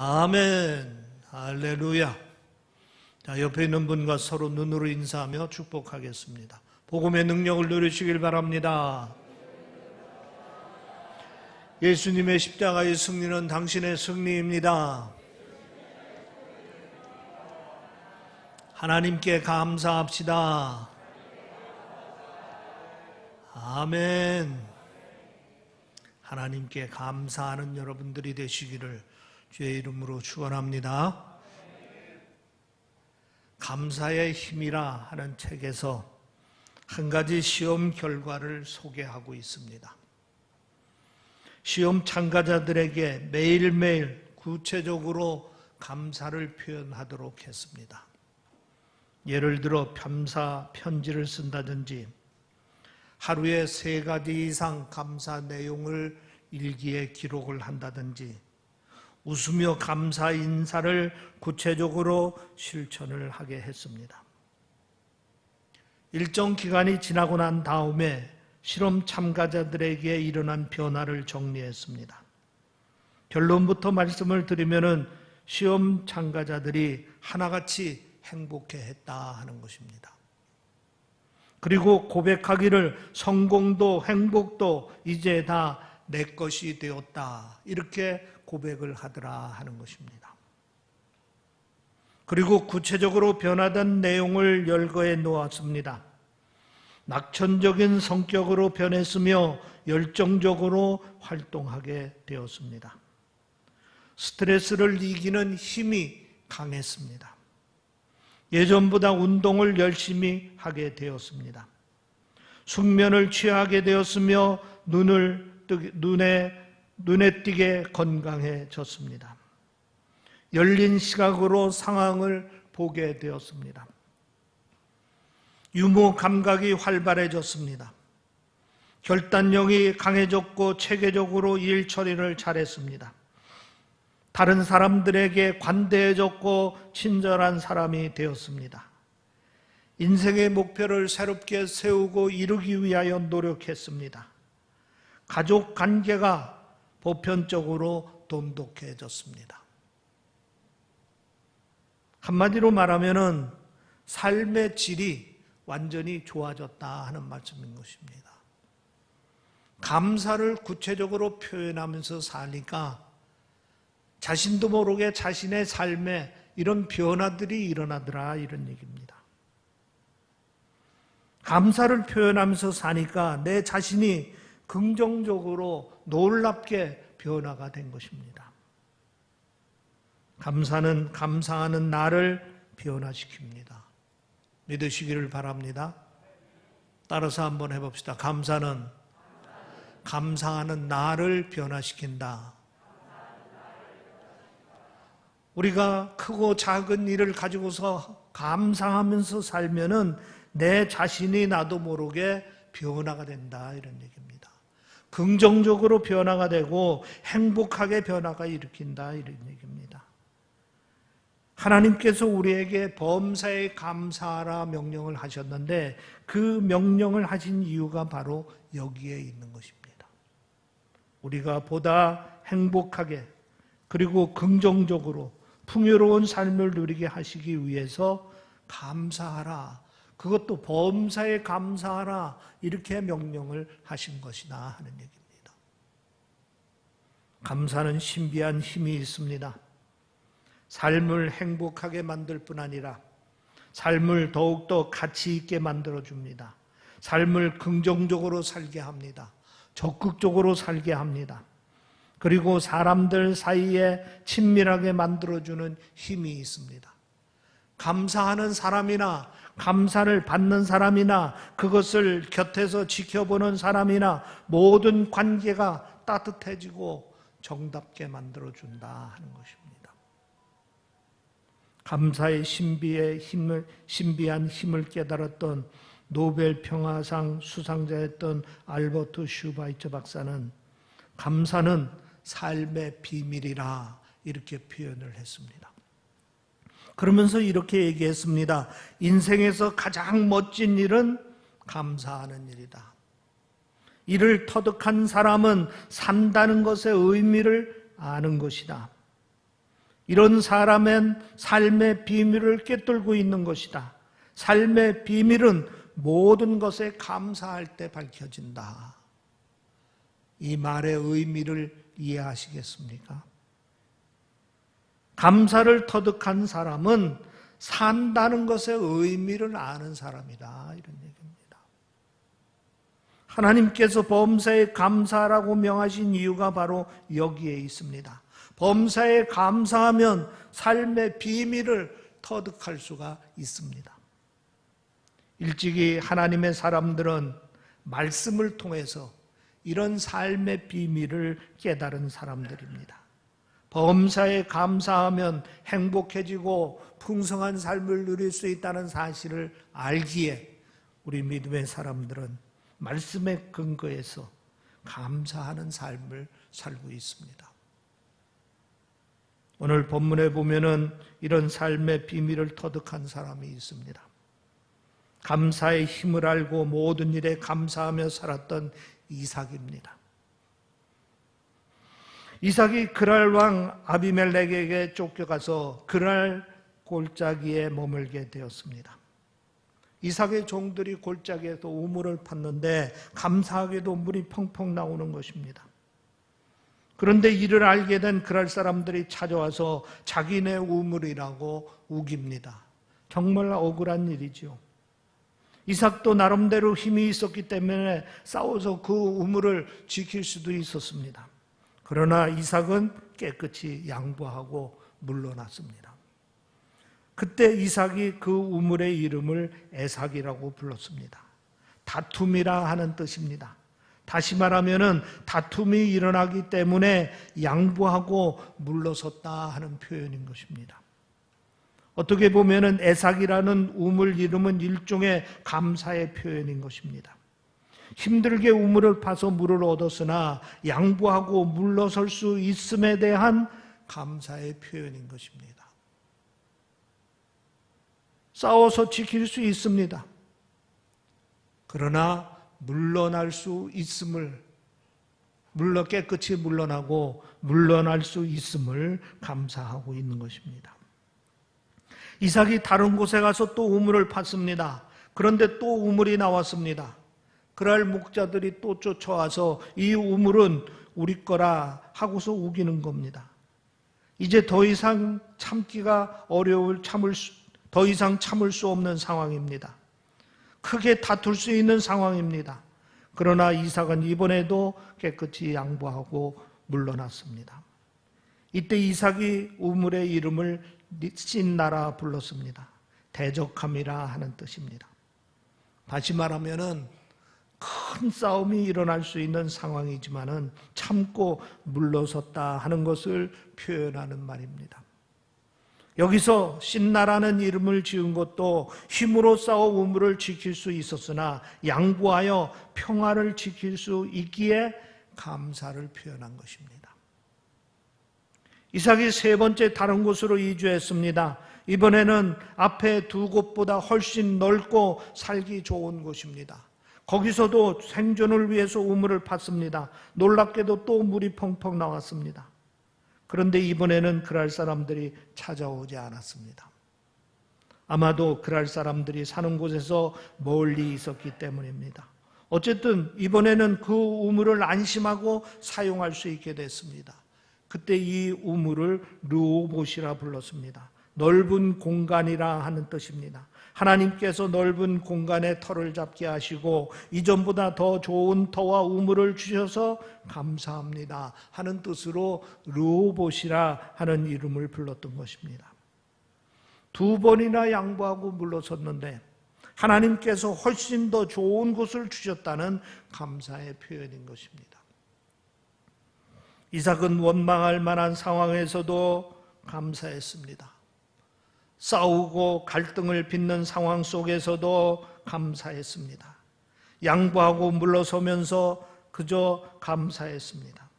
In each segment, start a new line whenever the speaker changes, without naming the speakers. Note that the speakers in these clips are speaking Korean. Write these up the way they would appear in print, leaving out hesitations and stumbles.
아멘. 할렐루야. 자, 옆에 있는 분과 서로 눈으로 인사하며 축복하겠습니다. 복음의 능력을 누리시길 바랍니다. 예수님의 십자가의 승리는 당신의 승리입니다. 하나님께 감사합시다. 아멘. 하나님께 감사하는 여러분들이 되시기를 주의 이름으로 축원합니다. 감사의 힘이라 하는 책에서 한 가지 시험 결과를 소개하고 있습니다. 시험 참가자들에게 매일매일 구체적으로 감사를 표현하도록 했습니다. 예를 들어 감사 편지를 쓴다든지 하루에 3가지 이상 감사 내용을 일기에 기록을 한다든지 웃으며 감사 인사를 구체적으로 실천을 하게 했습니다. 일정 기간이 지나고 난 다음에 실험 참가자들에게 일어난 변화를 정리했습니다. 결론부터 말씀을 드리면은 시험 참가자들이 하나같이 행복해했다 하는 것입니다. 그리고 고백하기를 성공도 행복도 이제 다 내 것이 되었다 이렇게 고백을 하더라 하는 것입니다. 그리고 구체적으로 변화된 내용을 열거해 놓았습니다. 낙천적인 성격으로 변했으며 열정적으로 활동하게 되었습니다. 스트레스를 이기는 힘이 강했습니다. 예전보다 운동을 열심히 하게 되었습니다. 숙면을 취하게 되었으며 눈에 띄게 건강해졌습니다. 열린 시각으로 상황을 보게 되었습니다. 유머 감각이 활발해졌습니다. 결단력이 강해졌고 체계적으로 일 처리를 잘했습니다. 다른 사람들에게 관대해졌고 친절한 사람이 되었습니다. 인생의 목표를 새롭게 세우고 이루기 위하여 노력했습니다. 가족 관계가 보편적으로 돈독해졌습니다. 한마디로 말하면은 삶의 질이 완전히 좋아졌다 하는 말씀인 것입니다. 감사를 구체적으로 표현하면서 사니까 자신도 모르게 자신의 삶에 이런 변화들이 일어나더라 이런 얘기입니다. 감사를 표현하면서 사니까 내 자신이 긍정적으로 놀랍게 변화가 된 것입니다. 감사는 감사하는 나를 변화시킵니다. 믿으시기를 바랍니다. 따라서 한번 해봅시다. 감사는 감사하는 나를 변화시킨다. 우리가 크고 작은 일을 가지고서 감사하면서 살면은 내 자신이 나도 모르게 변화가 된다 이런 얘기입니다. 긍정적으로 변화가 되고 행복하게 변화가 일으킨다 이런 얘기입니다. 하나님께서 우리에게 범사에 감사하라 명령을 하셨는데 그 명령을 하신 이유가 바로 여기에 있는 것입니다. 우리가 보다 행복하게 그리고 긍정적으로 풍요로운 삶을 누리게 하시기 위해서 감사하라, 그것도 범사에 감사하라 이렇게 명령을 하신 것이다 하는 얘기입니다. 감사는 신비한 힘이 있습니다. 삶을 행복하게 만들 뿐 아니라 삶을 더욱더 가치 있게 만들어줍니다. 삶을 긍정적으로 살게 합니다. 적극적으로 살게 합니다. 그리고 사람들 사이에 친밀하게 만들어주는 힘이 있습니다. 감사하는 사람이나 감사를 받는 사람이나 그것을 곁에서 지켜보는 사람이나 모든 관계가 따뜻해지고 정답게 만들어준다 하는 것입니다. 감사의 신비한 힘을 깨달았던 노벨 평화상 수상자였던 알버트 슈바이처 박사는 감사는 삶의 비밀이라 이렇게 표현을 했습니다. 그러면서 이렇게 얘기했습니다. 인생에서 가장 멋진 일은 감사하는 일이다. 이를 터득한 사람은 산다는 것의 의미를 아는 것이다. 이런 사람은 삶의 비밀을 꿰뚫고 있는 것이다. 삶의 비밀은 모든 것에 감사할 때 밝혀진다. 이 말의 의미를 이해하시겠습니까? 감사를 터득한 사람은 산다는 것의 의미를 아는 사람이다. 이런 얘기입니다. 하나님께서 범사에 감사라고 명하신 이유가 바로 여기에 있습니다. 범사에 감사하면 삶의 비밀을 터득할 수가 있습니다. 일찍이 하나님의 사람들은 말씀을 통해서 이런 삶의 비밀을 깨달은 사람들입니다. 범사에 감사하면 행복해지고 풍성한 삶을 누릴 수 있다는 사실을 알기에 우리 믿음의 사람들은 말씀의 근거에서 감사하는 삶을 살고 있습니다. 오늘 본문에 보면은 이런 삶의 비밀을 터득한 사람이 있습니다. 감사의 힘을 알고 모든 일에 감사하며 살았던 이삭입니다. 이삭이 그랄 왕 아비멜렉에게 쫓겨가서 그랄 골짜기에 머물게 되었습니다. 이삭의 종들이 골짜기에서 우물을 팠는데 감사하게도 물이 펑펑 나오는 것입니다. 그런데 이를 알게 된 그랄 사람들이 찾아와서 자기네 우물이라고 우깁니다. 정말 억울한 일이지요. 이삭도 나름대로 힘이 있었기 때문에 싸워서 그 우물을 지킬 수도 있었습니다. 그러나 이삭은 깨끗이 양보하고 물러났습니다. 그때 이삭이 그 우물의 이름을 에삭이라고 불렀습니다. 다툼이라 하는 뜻입니다. 다시 말하면은 다툼이 일어나기 때문에 양보하고 물러섰다 하는 표현인 것입니다. 어떻게 보면은 에삭이라는 우물 이름은 일종의 감사의 표현인 것입니다. 힘들게 우물을 파서 물을 얻었으나 양보하고 물러설 수 있음에 대한 감사의 표현인 것입니다. 싸워서 지킬 수 있습니다. 그러나 물러날 수 있음을, 깨끗이 물러나고 물러날 수 있음을 감사하고 있는 것입니다. 이삭이 다른 곳에 가서 또 우물을 팠습니다. 그런데 또 우물이 나왔습니다. 그날 목자들이 또 쫓아와서 이 우물은 우리 거라 하고서 우기는 겁니다. 이제 더 이상 참기가 더 이상 참을 수 없는 상황입니다. 크게 다툴 수 있는 상황입니다. 그러나 이삭은 이번에도 깨끗이 양보하고 물러났습니다. 이때 이삭이 우물의 이름을 신나라 불렀습니다. 대적함이라 하는 뜻입니다. 다시 말하면은 큰 싸움이 일어날 수 있는 상황이지만은 참고 물러섰다 하는 것을 표현하는 말입니다. 여기서 신나라는 이름을 지은 것도 힘으로 싸워 우물을 지킬 수 있었으나 양보하여 평화를 지킬 수 있기에 감사를 표현한 것입니다. 이삭이 세 번째 다른 곳으로 이주했습니다. 이번에는 앞에 두 곳보다 훨씬 넓고 살기 좋은 곳입니다. 거기서도 생존을 위해서 우물을 팠습니다. 놀랍게도 또 물이 펑펑 나왔습니다. 그런데 이번에는 그랄 사람들이 찾아오지 않았습니다. 아마도 그랄 사람들이 사는 곳에서 멀리 있었기 때문입니다. 어쨌든 이번에는 그 우물을 안심하고 사용할 수 있게 됐습니다. 그때 이 우물을 르호봇이라 불렀습니다. 넓은 공간이라 하는 뜻입니다. 하나님께서 넓은 공간에 터를 잡게 하시고 이전보다 더 좋은 터와 우물을 주셔서 감사합니다 하는 뜻으로 르호봇이라 하는 이름을 불렀던 것입니다. 두 번이나 양보하고 물러섰는데 하나님께서 훨씬 더 좋은 곳을 주셨다는 감사의 표현인 것입니다. 이삭은 원망할 만한 상황에서도 감사했습니다. 싸우고 갈등을 빚는 상황 속에서도 감사했습니다. 양보하고 물러서면서 그저 감사했습니다.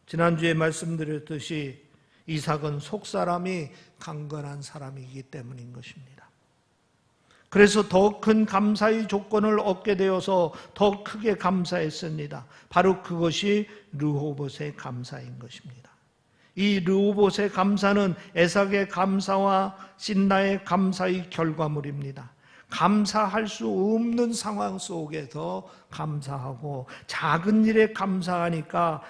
지난주에 말씀드렸듯이 이삭은 속사람이 강건한 사람이기 때문인 것입니다. 그래서 더 큰 감사의 조건을 얻게 되어서 더 크게 감사했습니다. 바로 그것이 르호봇의 감사인 것입니다. 이 르호봇의 감사는 에삭의 감사와 신나의 감사의 결과물입니다. 감사할 수 없는 상황 속에서 감사하고 작은 일에 감사하니까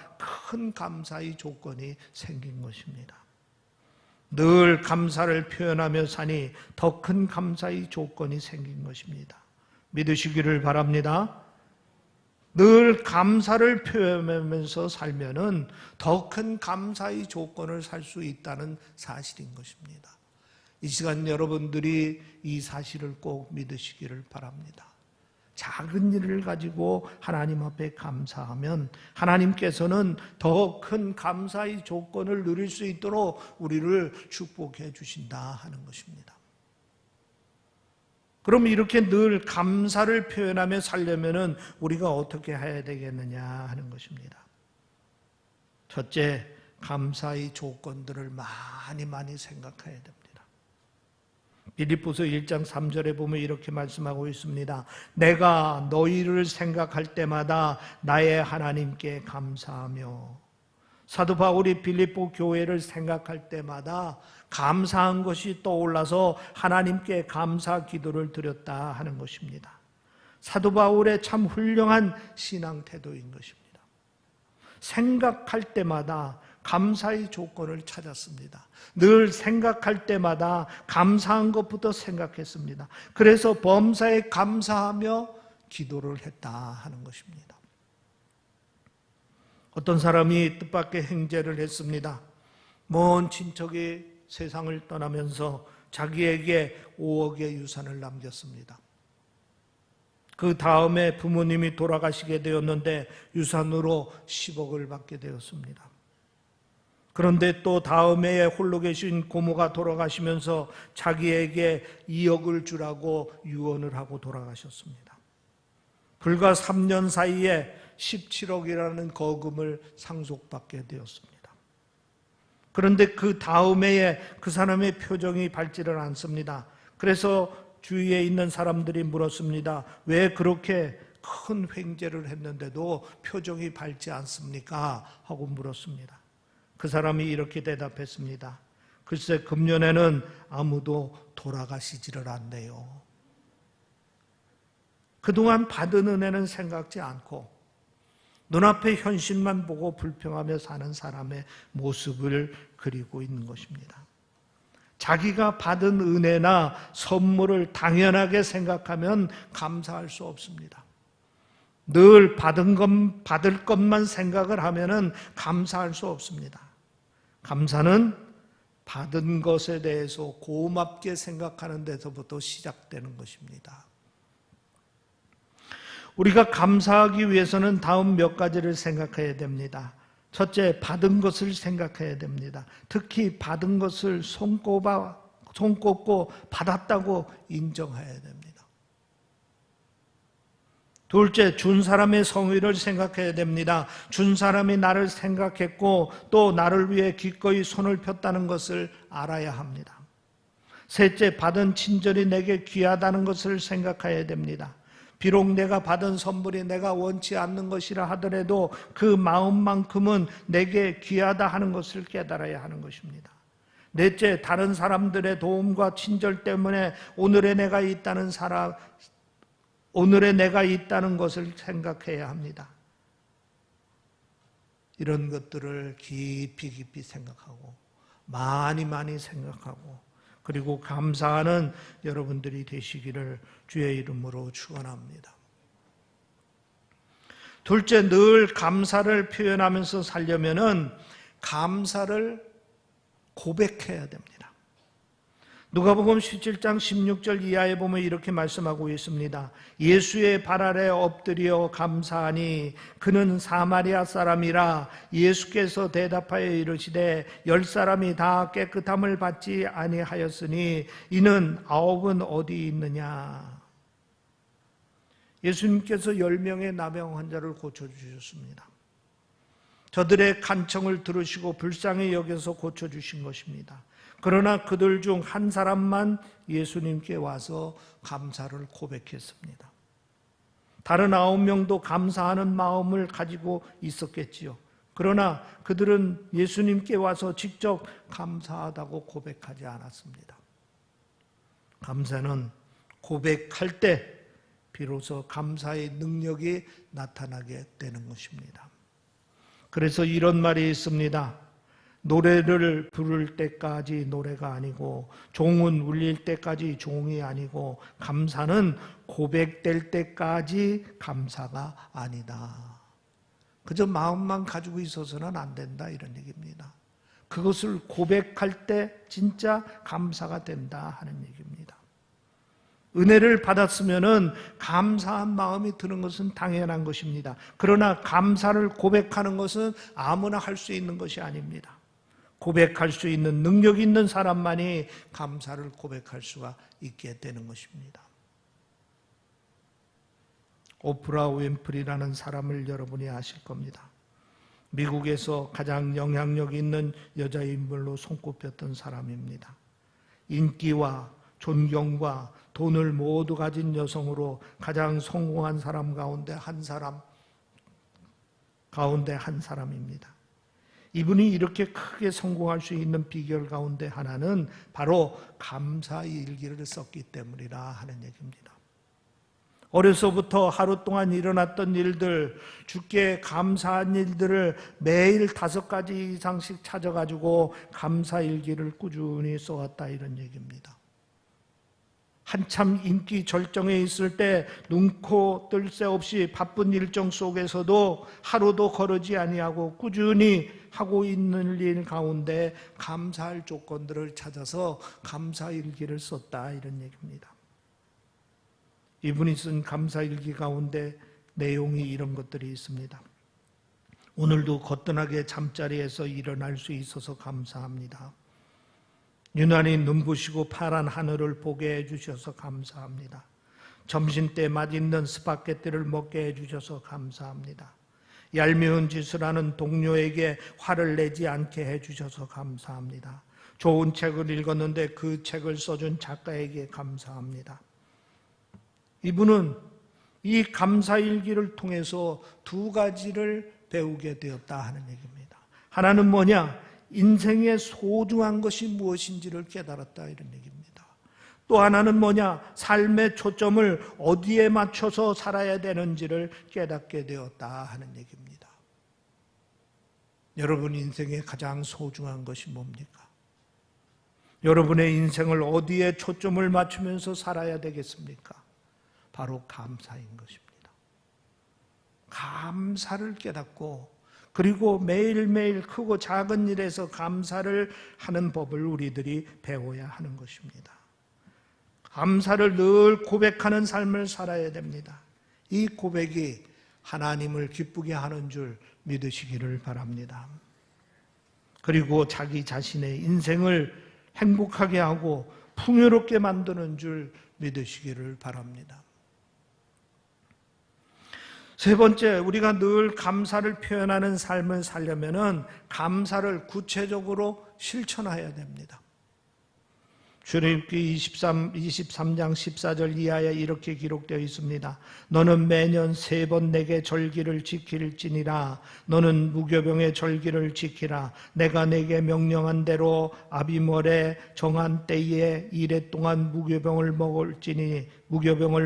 큰 감사의 조건이 생긴 것입니다. 늘 감사를 표현하며 사니 더 큰 감사의 조건이 생긴 것입니다. 믿으시기를 바랍니다. 늘 감사를 표현하면서 살면은 더 큰 감사의 조건을 살 수 있다는 사실인 것입니다. 이 시간 여러분들이 이 사실을 꼭 믿으시기를 바랍니다. 작은 일을 가지고 하나님 앞에 감사하면 하나님께서는 더 큰 감사의 조건을 누릴 수 있도록 우리를 축복해 주신다 하는 것입니다. 그럼 이렇게 늘 감사를 표현하며 살려면은 우리가 어떻게 해야 되겠느냐 하는 것입니다. 첫째, 감사의 조건들을 많이 생각해야 됩니다. 빌립보서 1장 3절에 보면 이렇게 말씀하고 있습니다. 내가 너희를 생각할 때마다 나의 하나님께 감사하며. 사도 바울이 빌립보 교회를 생각할 때마다 감사한 것이 떠올라서 하나님께 감사 기도를 드렸다 하는 것입니다. 사도 바울의 참 훌륭한 신앙 태도인 것입니다. 생각할 때마다 감사의 조건을 찾았습니다. 늘 생각할 때마다 감사한 것부터 생각했습니다. 그래서 범사에 감사하며 기도를 했다 하는 것입니다. 어떤 사람이 뜻밖의 행제를 했습니다. 먼 친척이 세상을 떠나면서 자기에게 5억의 유산을 남겼습니다. 그 다음에 부모님이 돌아가시게 되었는데 유산으로 10억을 받게 되었습니다. 그런데 또 다음 해에 홀로 계신 고모가 돌아가시면서 자기에게 2억을 주라고 유언을 하고 돌아가셨습니다. 불과 3년 사이에 17억이라는 거금을 상속받게 되었습니다. 그런데 그 다음 해에 그 사람의 표정이 밝지를 않습니다. 그래서 주위에 있는 사람들이 물었습니다. 왜 그렇게 큰 횡재를 했는데도 표정이 밝지 않습니까? 하고 물었습니다. 그 사람이 이렇게 대답했습니다. 글쎄 금년에는 아무도 돌아가시지를 않네요. 그동안 받은 은혜는 생각지 않고 눈앞의 현실만 보고 불평하며 사는 사람의 모습을 그리고 있는 것입니다. 자기가 받은 은혜나 선물을 당연하게 생각하면 감사할 수 없습니다. 늘 받을 것만 생각을 하면은 감사할 수 없습니다. 감사는 받은 것에 대해서 고맙게 생각하는 데서부터 시작되는 것입니다. 우리가 감사하기 위해서는 다음 몇 가지를 생각해야 됩니다. 첫째, 받은 것을 생각해야 됩니다. 특히 받은 것을 손꼽고 받았다고 인정해야 됩니다. 둘째, 준 사람의 성의를 생각해야 됩니다. 준 사람이 나를 생각했고 또 나를 위해 기꺼이 손을 폈다는 것을 알아야 합니다. 셋째, 받은 친절이 내게 귀하다는 것을 생각해야 됩니다. 비록 내가 받은 선물이 내가 원치 않는 것이라 하더라도 그 마음만큼은 내게 귀하다 하는 것을 깨달아야 하는 것입니다. 넷째, 다른 사람들의 도움과 친절 때문에 오늘의 내가 있다는 것을 생각해야 합니다. 이런 것들을 깊이 생각하고 많이 생각하고 그리고 감사하는 여러분들이 되시기를 주의 이름으로 축원합니다. 둘째, 늘 감사를 표현하면서 살려면은 감사를 고백해야 됩니다. 누가복음 17장 16절 이하에 보면 이렇게 말씀하고 있습니다. 예수의 발 아래 엎드려 감사하니 그는 사마리아 사람이라. 예수께서 대답하여 이르시되 10사람이 다 깨끗함을 받지 아니하였으니 이는 9은 어디 있느냐. 예수님께서 10명의 나병 환자를 고쳐주셨습니다. 저들의 간청을 들으시고 불쌍히 여겨서 고쳐주신 것입니다. 그러나 그들 중 한 사람만 예수님께 와서 감사를 고백했습니다. 다른 9명도 감사하는 마음을 가지고 있었겠지요. 그러나 그들은 예수님께 와서 직접 감사하다고 고백하지 않았습니다. 감사는 고백할 때 비로소 감사의 능력이 나타나게 되는 것입니다. 그래서 이런 말이 있습니다. 노래를 부를 때까지 노래가 아니고 종은 울릴 때까지 종이 아니고 감사는 고백될 때까지 감사가 아니다. 그저 마음만 가지고 있어서는 안 된다, 이런 얘기입니다. 그것을 고백할 때 진짜 감사가 된다 하는 얘기입니다. 은혜를 받았으면은 감사한 마음이 드는 것은 당연한 것입니다. 그러나 감사를 고백하는 것은 아무나 할 수 있는 것이 아닙니다. 고백할 수 있는 능력 있는 사람만이 감사를 고백할 수가 있게 되는 것입니다. 오프라 윈프리라는 사람을 여러분이 아실 겁니다. 미국에서 가장 영향력 있는 여자 인물로 손꼽혔던 사람입니다. 인기와 존경과 돈을 모두 가진 여성으로 가장 성공한 사람 가운데 한 사람입니다. 이분이 이렇게 크게 성공할 수 있는 비결 가운데 하나는 바로 감사 일기를 썼기 때문이라 하는 얘기입니다. 어려서부터 하루 동안 일어났던 일들, 주께 감사한 일들을 매일 5가지 이상씩 찾아가지고 감사 일기를 꾸준히 써왔다, 이런 얘기입니다. 한참 인기 절정에 있을 때 눈코 뜰 새 없이 바쁜 일정 속에서도 하루도 거르지 아니하고 꾸준히 하고 있는 일 가운데 감사할 조건들을 찾아서 감사일기를 썼다, 이런 얘기입니다. 이분이 쓴 감사일기 가운데 내용이 이런 것들이 있습니다. 오늘도 거뜬하게 잠자리에서 일어날 수 있어서 감사합니다. 유난히 눈부시고 파란 하늘을 보게 해주셔서 감사합니다. 점심때 맛있는 스파게티를 먹게 해주셔서 감사합니다. 얄미운 짓을 하는 동료에게 화를 내지 않게 해주셔서 감사합니다. 좋은 책을 읽었는데 그 책을 써준 작가에게 감사합니다. 이분은 이 감사일기를 통해서 2가지를 배우게 되었다 하는 얘기입니다. 하나는 뭐냐? 인생의 소중한 것이 무엇인지를 깨달았다, 이런 얘기입니다. 또 하나는 뭐냐? 삶의 초점을 어디에 맞춰서 살아야 되는지를 깨닫게 되었다 하는 얘기입니다. 여러분 인생의 가장 소중한 것이 뭡니까? 여러분의 인생을 어디에 초점을 맞추면서 살아야 되겠습니까? 바로 감사인 것입니다. 감사를 깨닫고 그리고 매일매일 크고 작은 일에서 감사를 하는 법을 우리들이 배워야 하는 것입니다. 감사를 늘 고백하는 삶을 살아야 됩니다. 이 고백이 하나님을 기쁘게 하는 줄 믿으시기를 바랍니다. 그리고 자기 자신의 인생을 행복하게 하고 풍요롭게 만드는 줄 믿으시기를 바랍니다. 세 번째, 우리가 늘 감사를 표현하는 삶을 살려면은 감사를 구체적으로 실천해야 됩니다. 출애굽기 23장 14절 이하에 이렇게 기록되어 있습니다. 너는 매년 3번 내게 절기를 지킬지니라. 너는 무교병의 절기를 지키라. 내가 내게 명령한 대로 아비멜에 정한 때에 이래 동안 무교병을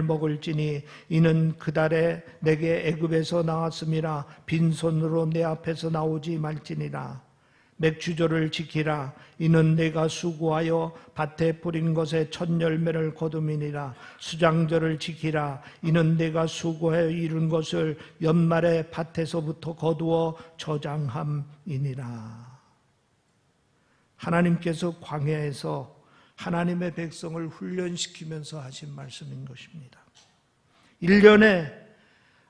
먹을지니 이는 그 달에 내게 애굽에서 나왔음이라. 빈손으로 내 앞에서 나오지 말지니라. 맥주절을 지키라. 이는 내가 수고하여 밭에 뿌린 것에 첫 열매를 거둠이니라. 수장절을 지키라. 이는 내가 수고하여 이룬 것을 연말에 밭에서부터 거두어 저장함이니라. 하나님께서 광야에서 하나님의 백성을 훈련시키면서 하신 말씀인 것입니다. 1년에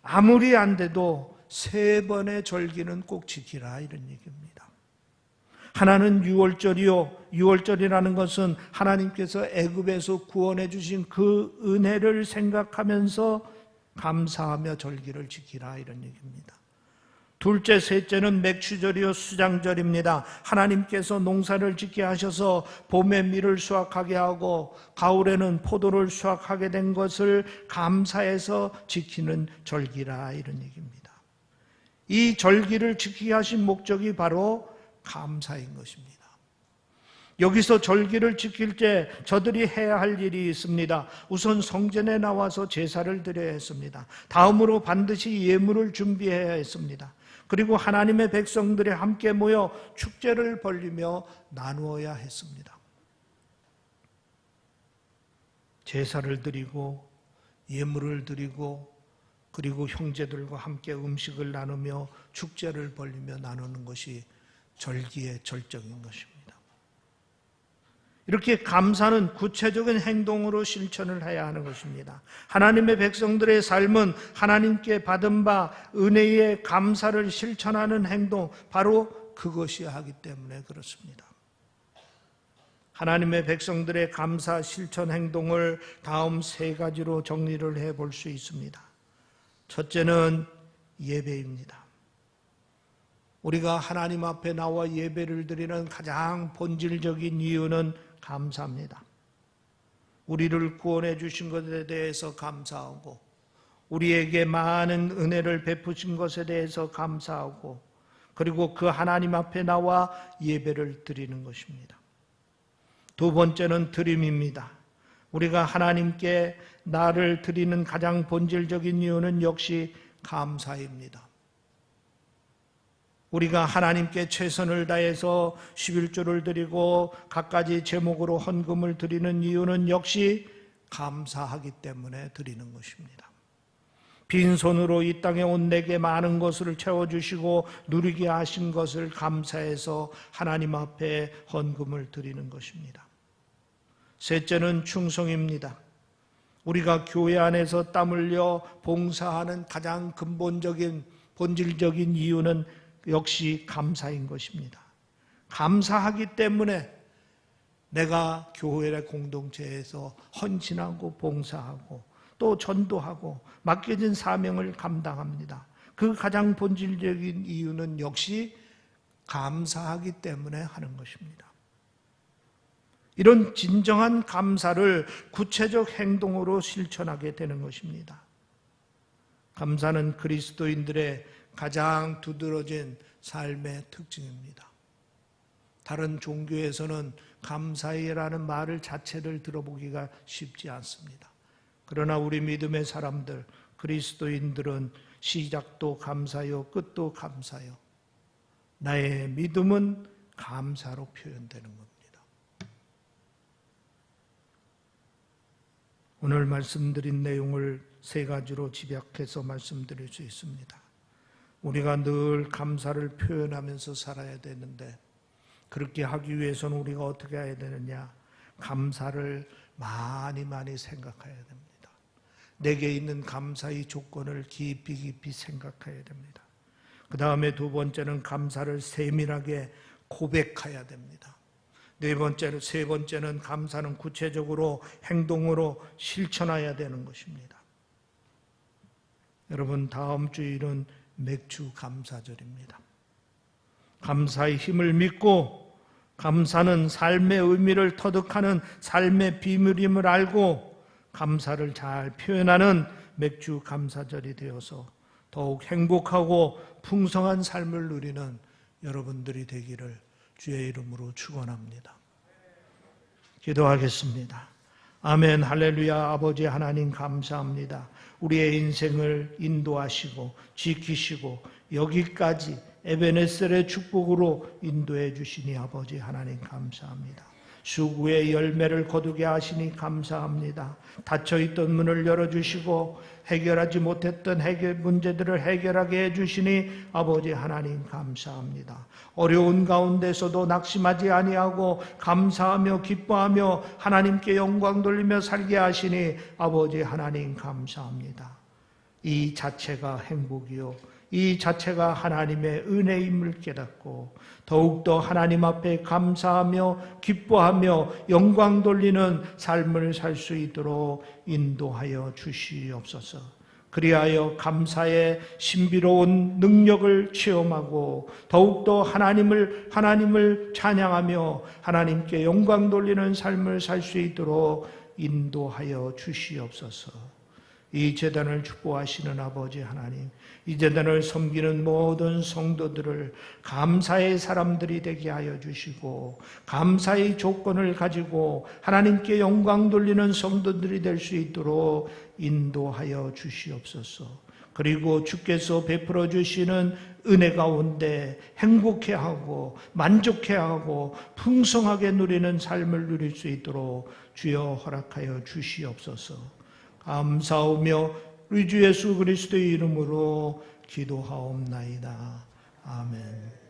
아무리 안 돼도 3번의 절기는 꼭 지키라, 이런 얘기입니다. 하나는 6월절이요. 6월절이라는 것은 하나님께서 애굽에서 구원해 주신 그 은혜를 생각하면서 감사하며 절기를 지키라, 이런 얘기입니다. 둘째, 셋째는 맥추절이요 수장절입니다. 하나님께서 농사를 짓게 하셔서 봄에 밀을 수확하게 하고 가을에는 포도를 수확하게 된 것을 감사해서 지키는 절기라, 이런 얘기입니다. 이 절기를 지키게 하신 목적이 바로 감사인 것입니다. 여기서 절기를 지킬 때 저들이 해야 할 일이 있습니다. 우선 성전에 나와서 제사를 드려야 했습니다. 다음으로 반드시 예물을 준비해야 했습니다. 그리고 하나님의 백성들이 함께 모여 축제를 벌리며 나누어야 했습니다. 제사를 드리고 예물을 드리고 그리고 형제들과 함께 음식을 나누며 축제를 벌리며 나누는 것이 절기의 절정인 것입니다. 이렇게 감사는 구체적인 행동으로 실천을 해야 하는 것입니다. 하나님의 백성들의 삶은 하나님께 받은 바 은혜의 감사를 실천하는 행동, 바로 그것이어야 하기 때문에 그렇습니다. 하나님의 백성들의 감사 실천 행동을 다음 3가지로 정리를 해볼 수 있습니다. 첫째는 예배입니다. 우리가 하나님 앞에 나와 예배를 드리는 가장 본질적인 이유는 감사합니다. 우리를 구원해 주신 것에 대해서 감사하고 우리에게 많은 은혜를 베푸신 것에 대해서 감사하고 그리고 그 하나님 앞에 나와 예배를 드리는 것입니다. 두 번째는 드림입니다. 우리가 하나님께 나를 드리는 가장 본질적인 이유는 역시 감사입니다. 우리가 하나님께 최선을 다해서 11조를 드리고 갖가지 제목으로 헌금을 드리는 이유는 역시 감사하기 때문에 드리는 것입니다. 빈손으로 이 땅에 온 내게 많은 것을 채워주시고 누리게 하신 것을 감사해서 하나님 앞에 헌금을 드리는 것입니다. 셋째는 충성입니다. 우리가 교회 안에서 땀 흘려 봉사하는 가장 근본적인 본질적인 이유는 역시 감사인 것입니다. 감사하기 때문에 내가 교회의 공동체에서 헌신하고 봉사하고 또 전도하고 맡겨진 사명을 감당합니다. 그 가장 본질적인 이유는 역시 감사하기 때문에 하는 것입니다. 이런 진정한 감사를 구체적 행동으로 실천하게 되는 것입니다. 감사는 그리스도인들의 가장 두드러진 삶의 특징입니다. 다른 종교에서는 감사해라는 말을 자체를 들어보기가 쉽지 않습니다. 그러나 우리 믿음의 사람들, 그리스도인들은 시작도 감사요, 끝도 감사요. 나의 믿음은 감사로 표현되는 겁니다. 오늘 말씀드린 내용을 3가지로 집약해서 말씀드릴 수 있습니다. 우리가 늘 감사를 표현하면서 살아야 되는데 그렇게 하기 위해서는 우리가 어떻게 해야 되느냐? 감사를 많이 생각해야 됩니다. 내게 있는 감사의 조건을 깊이 생각해야 됩니다. 그 다음에 두 번째는 감사를 세밀하게 고백해야 됩니다. 세 번째는 감사는 구체적으로 행동으로 실천해야 되는 것입니다. 여러분, 다음 주일은 맥주 감사절입니다. 감사의 힘을 믿고 감사는 삶의 의미를 터득하는 삶의 비밀임을 알고 감사를 잘 표현하는 맥주 감사절이 되어서 더욱 행복하고 풍성한 삶을 누리는 여러분들이 되기를 주의 이름으로 축원합니다. 기도하겠습니다. 아멘, 할렐루야. 아버지 하나님 감사합니다. 우리의 인생을 인도하시고 지키시고 여기까지 에베네셀의 축복으로 인도해 주시니 아버지 하나님 감사합니다. 수고의 열매를 거두게 하시니 감사합니다. 닫혀있던 문을 열어주시고 해결하지 못했던 문제들을 해결하게 해주시니 아버지 하나님 감사합니다. 어려운 가운데서도 낙심하지 아니하고 감사하며 기뻐하며 하나님께 영광 돌리며 살게 하시니 아버지 하나님 감사합니다. 이 자체가 행복이요 이 자체가 하나님의 은혜임을 깨닫고 더욱더 하나님 앞에 감사하며 기뻐하며 영광 돌리는 삶을 살 수 있도록 인도하여 주시옵소서. 그리하여 감사의 신비로운 능력을 체험하고 더욱더 하나님을 찬양하며 하나님께 영광 돌리는 삶을 살 수 있도록 인도하여 주시옵소서. 이 제단을 축복하시는 아버지 하나님, 이 제단을 섬기는 모든 성도들을 감사의 사람들이 되게 하여 주시고 감사의 조건을 가지고 하나님께 영광 돌리는 성도들이 될 수 있도록 인도하여 주시옵소서. 그리고 주께서 베풀어 주시는 은혜 가운데 행복해하고 만족해하고 풍성하게 누리는 삶을 누릴 수 있도록 주여 허락하여 주시옵소서. 감사하며 우리 주 예수 그리스도의 이름으로 기도하옵나이다. 아멘.